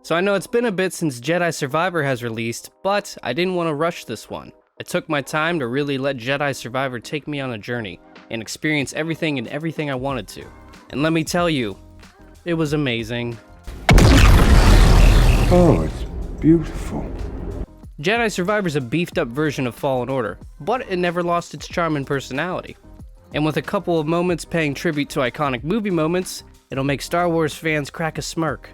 So I know it's been a bit since Jedi Survivor has released, but I didn't want to rush this one. I took my time to really let Jedi Survivor take me on a journey and experience everything and everything I wanted to. And let me tell you, it was amazing. Oh, it's beautiful. Jedi Survivor is a beefed up version of Fallen Order, but it never lost its charm and personality. And with a couple of moments paying tribute to iconic movie moments, it'll make Star Wars fans crack a smirk.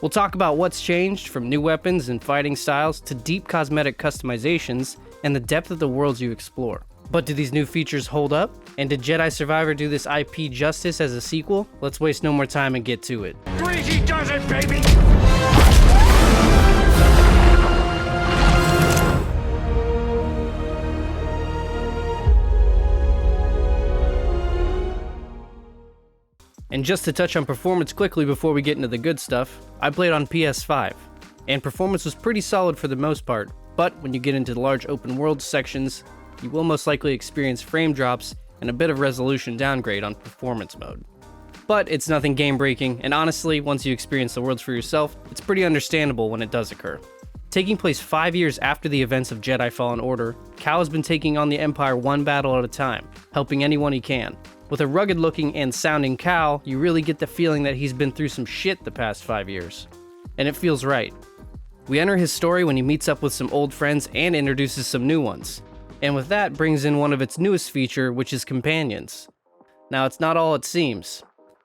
We'll talk about what's changed, from new weapons and fighting styles to deep cosmetic customizations and the depth of the worlds you explore. But do these new features hold up? And did Jedi Survivor do this IP justice as a sequel? Let's waste no more time and get to it. Greasy does it, baby! And just to touch on performance quickly before we get into the good stuff, I played on PS5, and performance was pretty solid for the most part, but when you get into the large open world sections, you will most likely experience frame drops and a bit of resolution downgrade on performance mode. But it's nothing game breaking, and honestly, once you experience the worlds for yourself, it's pretty understandable when it does occur. Taking place 5 years after the events of Jedi Fallen Order, Cal has been taking on the Empire one battle at a time, helping anyone he can. With a rugged looking and sounding Cal, you really get the feeling that he's been through some shit the past 5 years. And it feels right. We enter his story when he meets up with some old friends and introduces some new ones. And with that brings in one of its newest feature, which is companions. Now, it's not all it seems.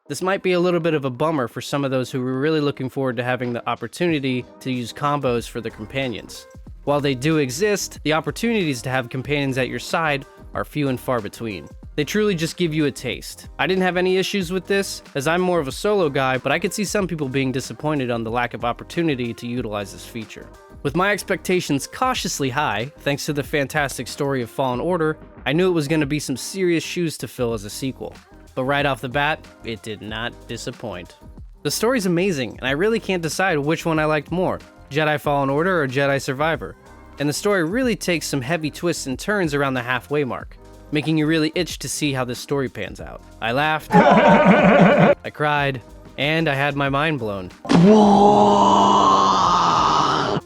This might be a little bit of a bummer for some of those who were really looking forward to having the opportunity to use combos for their companions. While they do exist, the opportunities to have companions at your side are few and far between. They truly just give you a taste. I didn't have any issues with this, as I'm more of a solo guy, but I could see some people being disappointed on the lack of opportunity to utilize this feature. With my expectations cautiously high, thanks to the fantastic story of Fallen Order, I knew it was going to be some serious shoes to fill as a sequel. But right off the bat, it did not disappoint. The story's amazing, and I really can't decide which one I liked more, Jedi Fallen Order or Jedi Survivor. And the story really takes some heavy twists and turns around the halfway mark, making you really itch to see how this story pans out. I laughed, I cried, and I had my mind blown.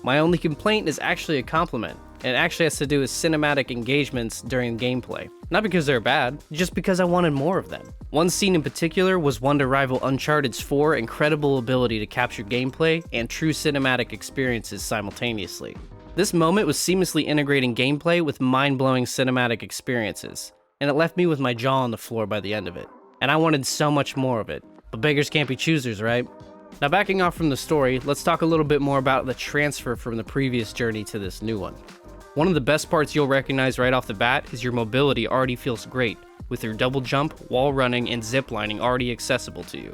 My only complaint is actually a compliment, and it actually has to do with cinematic engagements during gameplay. Not because they're bad, just because I wanted more of them. One scene in particular was one to rival Uncharted's 4 incredible ability to capture gameplay and true cinematic experiences simultaneously. This moment was seamlessly integrating gameplay with mind-blowing cinematic experiences, and it left me with my jaw on the floor by the end of it. And I wanted so much more of it. But beggars can't be choosers, right? Now, backing off from the story, let's talk a little bit more about the transfer from the previous journey to this new one. One of the best parts you'll recognize right off the bat is your mobility already feels great, with your double jump, wall running, and zip lining already accessible to you.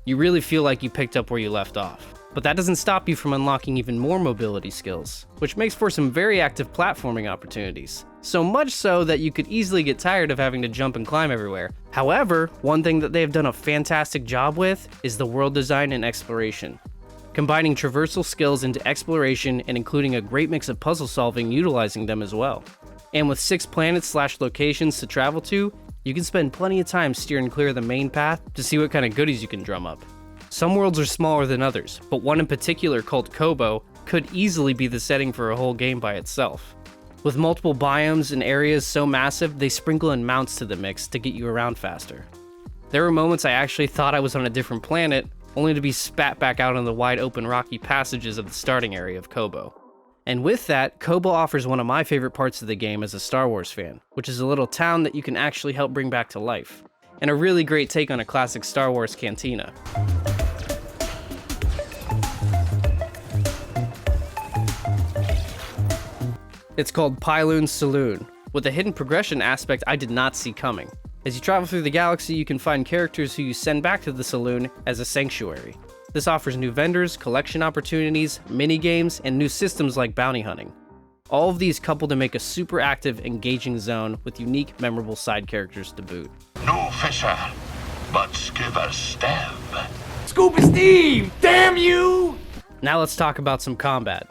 You really feel like you picked up where you left off. But that doesn't stop you from unlocking even more mobility skills, which makes for some very active platforming opportunities. So much so that you could easily get tired of having to jump and climb everywhere. However, one thing that they have done a fantastic job with is the world design and exploration. Combining traversal skills into exploration and including a great mix of puzzle solving utilizing them as well. And with 6 planets/locations to travel to, you can spend plenty of time steering clear of the main path to see what kind of goodies you can drum up. Some worlds are smaller than others, but one in particular called Kobo could easily be the setting for a whole game by itself. With multiple biomes and areas so massive, they sprinkle in mounts to the mix to get you around faster. There were moments I actually thought I was on a different planet, only to be spat back out on the wide open rocky passages of the starting area of Kobo. And with that, Kobo offers one of my favorite parts of the game as a Star Wars fan, which is a little town that you can actually help bring back to life, and a really great take on a classic Star Wars cantina. It's called Pyloon's Saloon, with a hidden progression aspect I did not see coming. As you travel through the galaxy, you can find characters who you send back to the saloon as a sanctuary. This offers new vendors, collection opportunities, mini-games, and new systems like bounty hunting. All of these coupled to make a super active, engaging zone with unique, memorable side characters to boot. No fisher, but Skipper Stab. Scuba Steve, damn you! Now let's talk about some combat.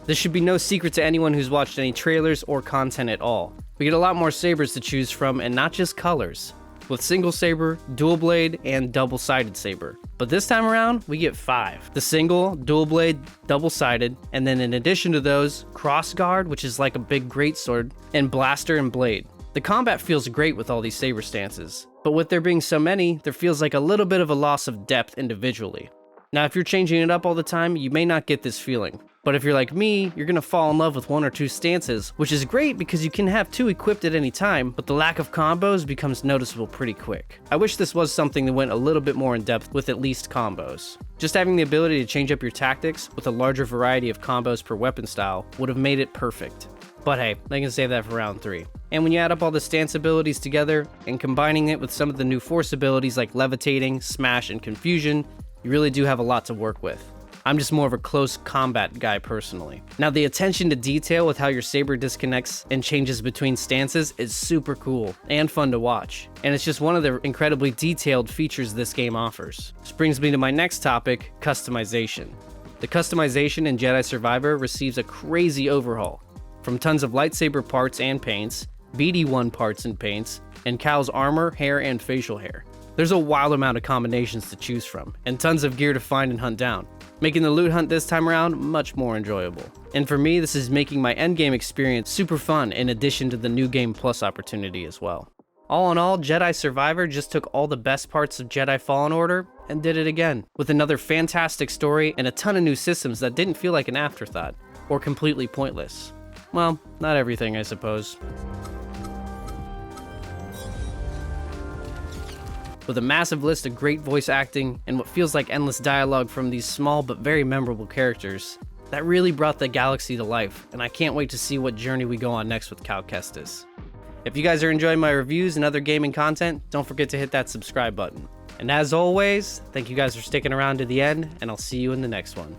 This should be no secret to anyone who's watched any trailers or content at all. We get a lot more sabers to choose from, and not just colors, with single saber, dual blade, and double-sided saber. But this time around, we get 5. The single, dual blade, double-sided, and then in addition to those, cross guard, which is like a big greatsword, and blaster and blade. The combat feels great with all these saber stances, but with there being so many, there feels like a little bit of a loss of depth individually. Now, if you're changing it up all the time, you may not get this feeling. But if you're like me, you're gonna fall in love with 1 or 2 stances, which is great because you can have 2 equipped at any time, but the lack of combos becomes noticeable pretty quick. I wish this was something that went a little bit more in depth with at least combos. Just having the ability to change up your tactics with a larger variety of combos per weapon style would have made it perfect. But hey, they can save that for round 3. And when you add up all the stance abilities together and combining it with some of the new force abilities like levitating, smash, and confusion, you really do have a lot to work with. I'm just more of a close combat guy personally. Now, the attention to detail with how your saber disconnects and changes between stances is super cool and fun to watch. And it's just one of the incredibly detailed features this game offers. This brings me to my next topic, customization. The customization in Jedi Survivor receives a crazy overhaul, from tons of lightsaber parts and paints, BD1 parts and paints, and Cal's armor, hair, and facial hair. There's a wild amount of combinations to choose from, and tons of gear to find and hunt down, making the loot hunt this time around much more enjoyable. And for me, this is making my endgame experience super fun in addition to the New Game Plus opportunity as well. All in all, Jedi Survivor just took all the best parts of Jedi Fallen Order and did it again, with another fantastic story and a ton of new systems that didn't feel like an afterthought, or completely pointless. Well, not everything, I suppose. With a massive list of great voice acting and what feels like endless dialogue from these small but very memorable characters, that really brought the galaxy to life, and I can't wait to see what journey we go on next with Cal Kestis. If you guys are enjoying my reviews and other gaming content, don't forget to hit that subscribe button. And as always, thank you guys for sticking around to the end, and I'll see you in the next one.